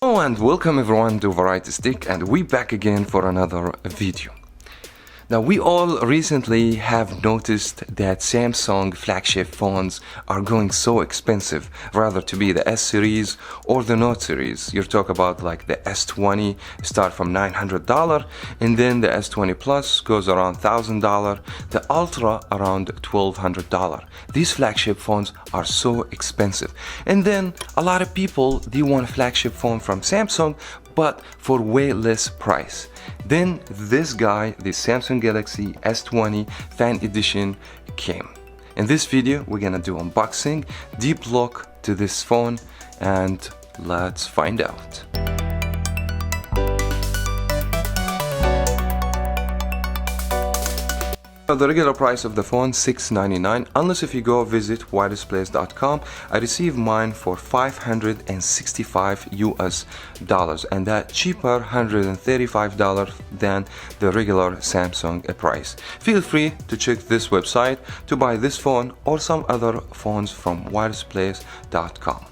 Hello and welcome everyone to Variety Stick, and we back again for another video. Now we all recently have noticed that Samsung flagship phones are going so expensive, rather to be the S series or the Note series. You're talking about like the S20 start from $900, and then the S20 Plus goes around $1,000, the Ultra around $1,200. These flagship phones are so expensive, and then a lot of people they want a flagship phone from Samsung but for way less price. Then this guy, the Samsung Galaxy S20 Fan Edition came. In this video we're gonna do unboxing, deep look to this phone, and let's find out. The regular price of the phone $699, unless if you go visit wirelessplace.com. I received mine for $565 US, and that cheaper $135 than the regular Samsung price. Feel free to check this website to buy this phone or some other phones from wirelessplace.com.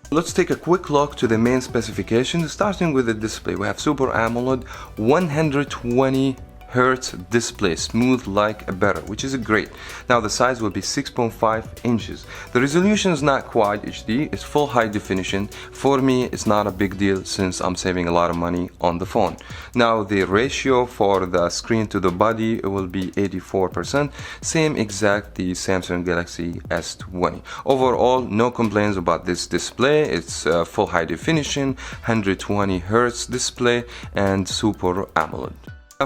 Let's take a quick look to the main specifications, starting with the display. We have Super AMOLED 120 Hertz display, smooth like butter, which is great. Now the size will be 6.5 inches. The resolution is not quite HD, it's full high definition. For me, it's not a big deal since I'm saving a lot of money on the phone. Now the ratio for the screen to the body will be 84%, same exact the Samsung Galaxy S20. Overall, no complaints about this display. It's full high definition, 120 Hertz display, and Super AMOLED.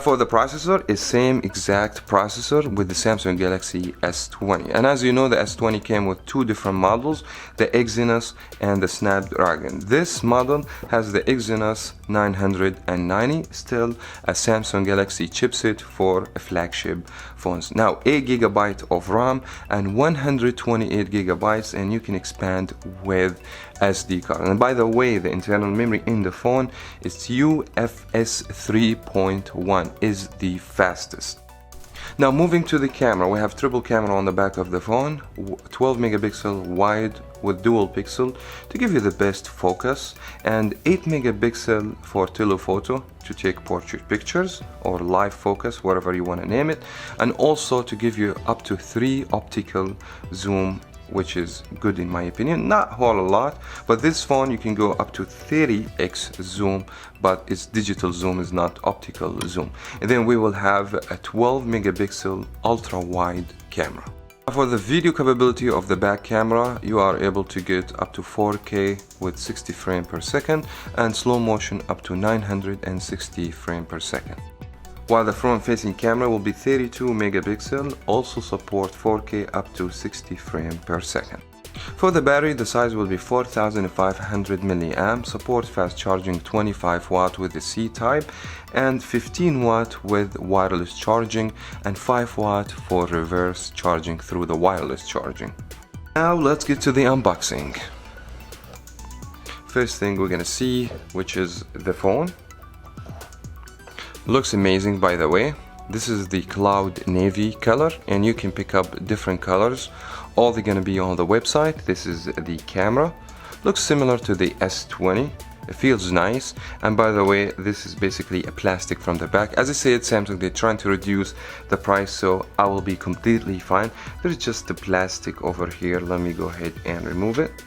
For the processor, is same exact processor with the Samsung Galaxy S20, and as you know, the S20 came with two different models, the Exynos and the Snapdragon. This model has the Exynos 990, still a Samsung Galaxy chipset for flagship phones. Now 8GB of RAM and 128GB, and you can expand with SD card. And by the way, the internal memory in the phone is UFS 3.1, is the fastest. Now moving to the camera, we have triple camera on the back of the phone, 12 megapixel wide with dual pixel to give you the best focus, and 8 megapixel for telephoto to take portrait pictures or live focus, whatever you want to name it, and also to give you up to 3 optical zoom, which is good in my opinion. Not a whole lot, but this phone you can go up to 30x zoom, but it's digital zoom, is not optical zoom. And then we will have a 12 megapixel ultra wide camera. For the video capability of the back camera, you are able to get up to 4K with 60 frames per second and slow motion up to 960 frames per second. While the front-facing camera will be 32 megapixel, also support 4K up to 60 frames per second. For the battery, the size will be 4500 mAh, support fast charging 25 watt with the C-type and 15 watt with wireless charging, and 5 watt for reverse charging through the wireless charging. Now let's get to the unboxing. First thing we're gonna see, which is the phone. Looks amazing, by the way. This is the cloud navy color, and you can pick up different colors. All they're gonna be on the website. This is the camera. Looks similar to the S20. It feels nice, and by the way, this is basically a plastic from the back. As I said, Samsung, they're trying to reduce the price, so I will be completely fine. There's just the plastic over here. Let me go ahead and remove it.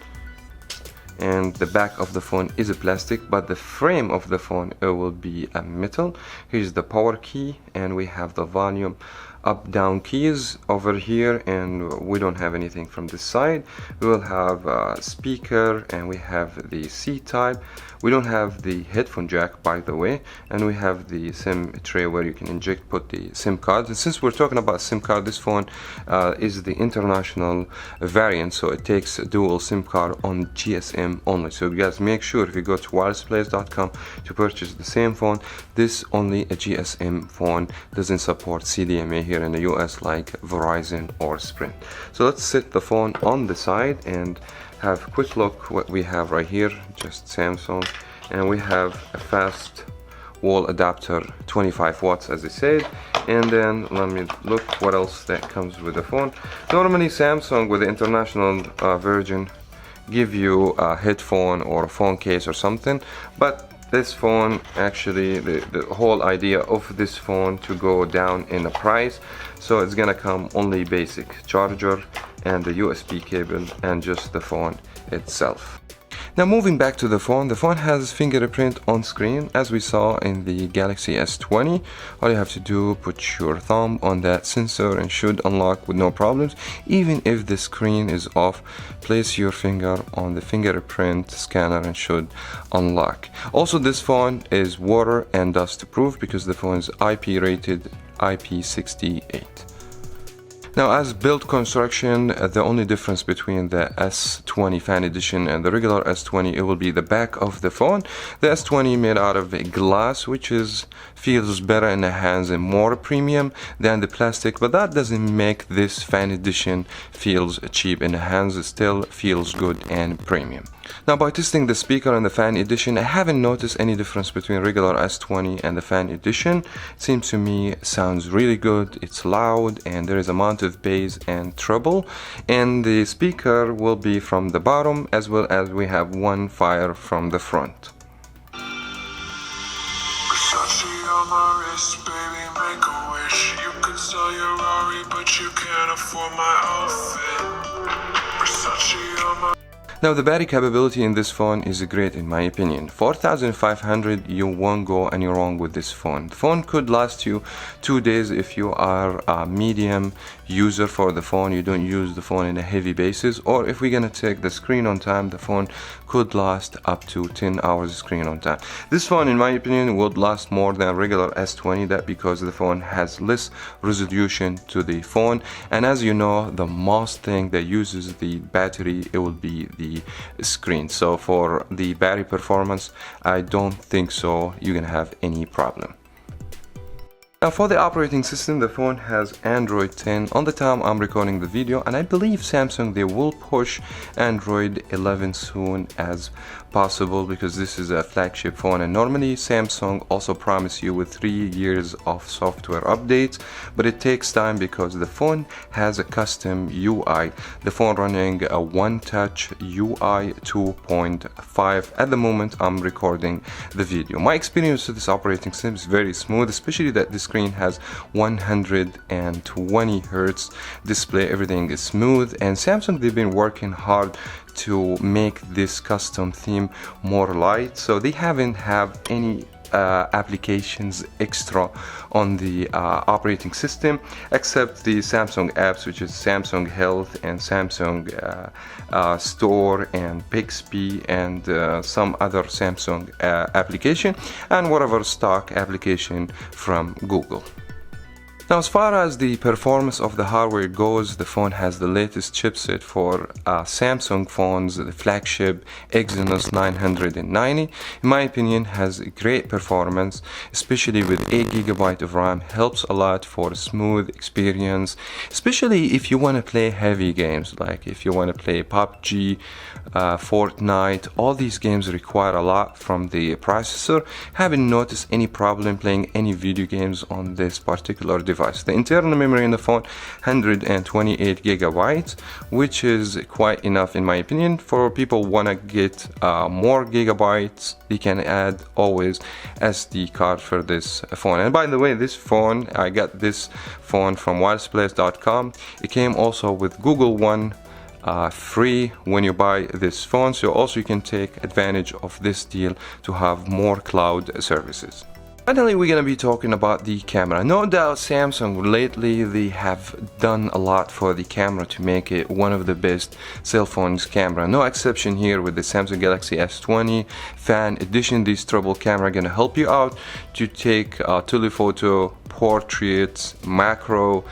And the back of the phone is a plastic, but the frame of the phone will be a metal. Here's the power key, and we have the volume up down keys over here, and we don't have anything from this side. We will have a speaker, and we have the C-type. We don't have the headphone jack, by the way, and we have the SIM tray where you can put the SIM card. And since we're talking about SIM card, this phone is the international variant, so it takes a dual SIM card on GSM only. So you guys make sure if you go to wirelessplace.com to purchase the same phone, this only a GSM phone, doesn't support CDMA here in the US like Verizon or Sprint. So let's set the phone on the side and have a quick look what we have right here. Just Samsung, and we have a fast wall adapter, 25 watts as I said. And then let me look what else that comes with the phone. Normally Samsung with the international version give you a headphone or a phone case or something. But this phone, actually, the whole idea of this phone to go down in the price, so it's gonna come only basic charger and the USB cable and just the phone itself. Now moving back to the phone has fingerprint on screen as we saw in the Galaxy S20. All you have to do, put your thumb on that sensor and should unlock with no problems. Even if the screen is off, place your finger on the fingerprint scanner and should unlock. Also, this phone is water and dust proof because the phone is IP rated IP68. Now, as build construction, the only difference between the S20 Fan Edition and the regular S20, it will be the back of the phone. The S20 made out of glass, which feels better in the hands and more premium than the plastic, but that doesn't make this Fan Edition feels cheap in the hands. It still feels good and premium. Now, by testing the speaker in the Fan Edition, I haven't noticed any difference between regular S20 and the Fan Edition. It seems to me it sounds really good, it's loud, and there is amount of bass and treble. And the speaker will be from the bottom, as well as we have one fire from the front. Now, the battery capability in this phone is great in my opinion. 4500, you won't go any wrong with this phone. The phone could last you 2 days if you are a medium user for the phone, you don't use the phone in a heavy basis, or if we're gonna take the screen on time, the phone could last up to 10 hours screen on time. This phone, in my opinion, would last more than regular S20, that because the phone has less resolution to the phone, and as you know, the most thing that uses the battery, it will be the screen. So for the battery performance, I don't think so you're gonna have any problem. Now, for the operating system, the phone has Android 10 on the time I'm recording the video, and I believe Samsung, they will push Android 11 soon as possible because this is a flagship phone, and normally Samsung also promise you with 3 years of software updates, but it takes time because the phone has a custom UI. The phone running a One Touch UI 2.5 at the moment I'm recording the video. My experience with this operating system is very smooth, especially that this screen has 120 Hz display. Everything is smooth, and Samsung, they've been working hard to make this custom theme more light, so they haven't have any applications extra on the operating system except the Samsung apps, which is Samsung Health and Samsung Store and Bixby and some other Samsung application, and whatever stock application from Google. Now, as far as the performance of the hardware goes, the phone has the latest chipset for Samsung phones, the flagship Exynos 990. In my opinion, has great performance, especially with 8 GB of RAM. Helps a lot for a smooth experience, especially if you want to play heavy games, like if you want to play PUBG, Fortnite. All these games require a lot from the processor. Haven't noticed any problem playing any video games on this particular device. The internal memory in the phone, 128 GB, which is quite enough in my opinion. For people want to get more gigabytes, they can add always SD card for this phone. And by the way, this phone, I got this phone from wirelessplace.com. It came also with Google One free when you buy this phone, so also you can take advantage of this deal to have more cloud services. Finally, we're going to be talking about the camera. No doubt Samsung lately, they have done a lot for the camera to make it one of the best cell phones camera. No exception here with the Samsung Galaxy S20 Fan Edition. This treble camera going to help you out to take telephoto, portraits, macro,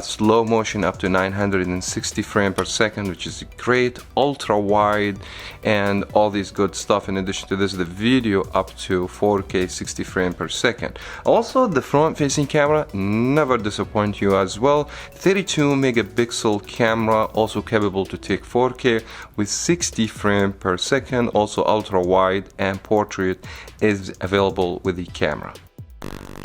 slow motion up to 960 frames per second, which is great, ultra wide, and all these good stuff. In addition to this, the video up to 4K 60 frames per second. Also, the front facing camera never disappoint you as well. 32 megapixel camera, also capable to take 4K with 60 frames per second. Also ultra wide, and portrait is available with the camera.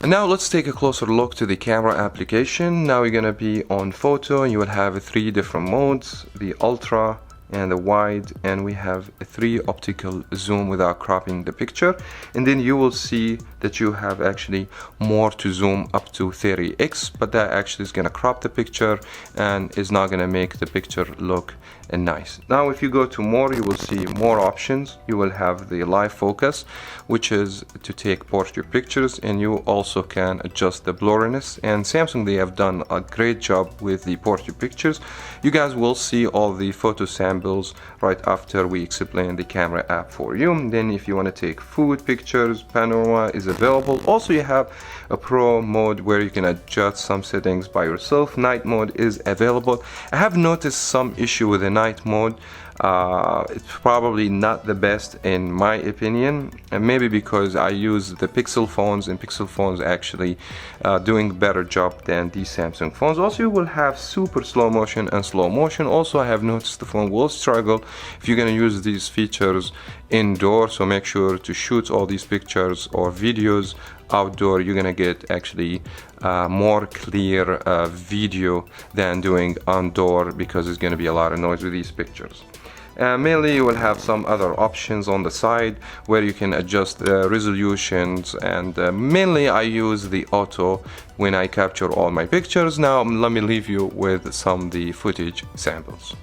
And now let's take a closer look to the camera application. Now you're gonna be on photo, and you will have 3 different modes: the ultra, and the wide, and we have a 3 optical zoom without cropping the picture. And then you will see that you have actually more to zoom up to 30x, but that actually is going to crop the picture and is not going to make the picture look nice. Now if you go to more, you will see more options. You will have the live focus, which is to take portrait pictures, and you also can adjust the blurriness. And Samsung, they have done a great job with the portrait pictures. You guys will see all the photo samples right after we explain the camera app for you. And then if you want to take food pictures, panorama is available. Also you have a pro mode where you can adjust some settings by yourself. Night mode is available. I have noticed some issue with the night mode. It's probably not the best in my opinion, and maybe because I use the Pixel phones, and Pixel phones actually doing better job than these Samsung phones. Also you will have super slow motion and slow motion. Also I have noticed the phone will struggle if you're going to use these features indoor, so make sure to shoot all these pictures or videos outdoor. You're gonna get actually more clear video than doing outdoor, because there's gonna be a lot of noise with these pictures. Mainly you will have some other options on the side where you can adjust the resolutions, and mainly I use the auto when I capture all my pictures. Now let me leave you with some of the footage samples.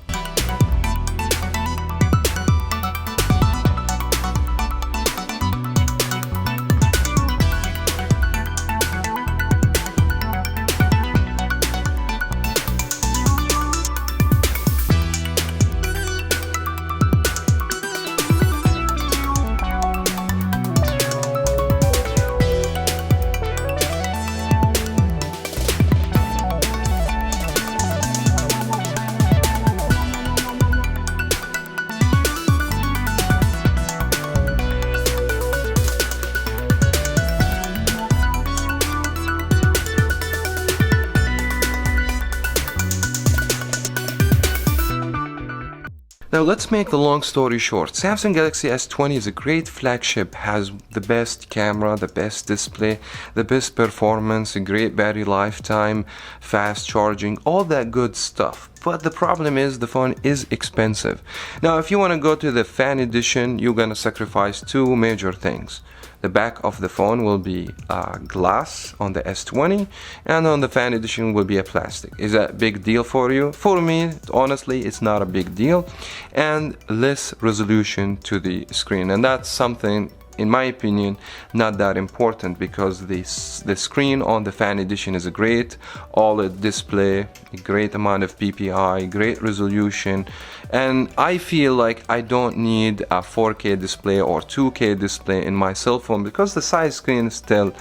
Now let's make the long story short. Samsung Galaxy S20 is a great flagship, has the best camera, the best display, the best performance, a great battery lifetime, fast charging, all that good stuff. But the problem is the phone is expensive. Now if you want to go to the fan edition, you're gonna sacrifice two major things. The back of the phone will be glass on the S20, and on the fan edition will be a plastic. Is that a big deal for you? For me, honestly, it's not a big deal. And less resolution to the screen, and that's something, in my opinion, not that important, because the screen on the fan edition is a great OLED display, a great amount of PPI, great resolution, and I feel like I don't need a 4K display or 2K display in my cell phone, because the side screen still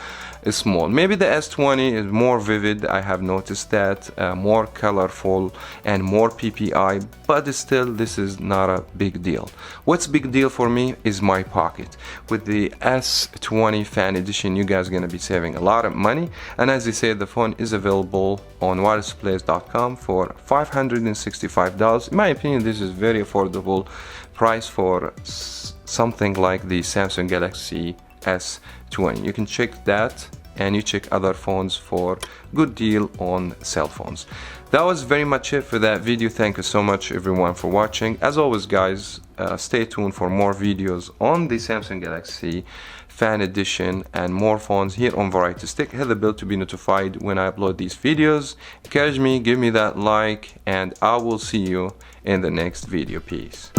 is small. Maybe the S20 is more vivid, I have noticed that, more colorful and more PPI, but still this is not a big deal. What's big deal for me is my pocket. With the S20 fan edition, you guys are gonna be saving a lot of money, and as I said, the phone is available on wirelessplace.com for $565. In my opinion, this is very affordable price for something like the Samsung Galaxy S20. You can check that, and you check other phones for good deal on cell phones. That was very much it for that video. Thank you so much everyone for watching. As always guys, stay tuned for more videos on the Samsung Galaxy fan edition and more phones here on Variety Stick. Hit the bell to be notified when I upload these videos. Encourage me, give me that like, and I will see you in the next video. Peace.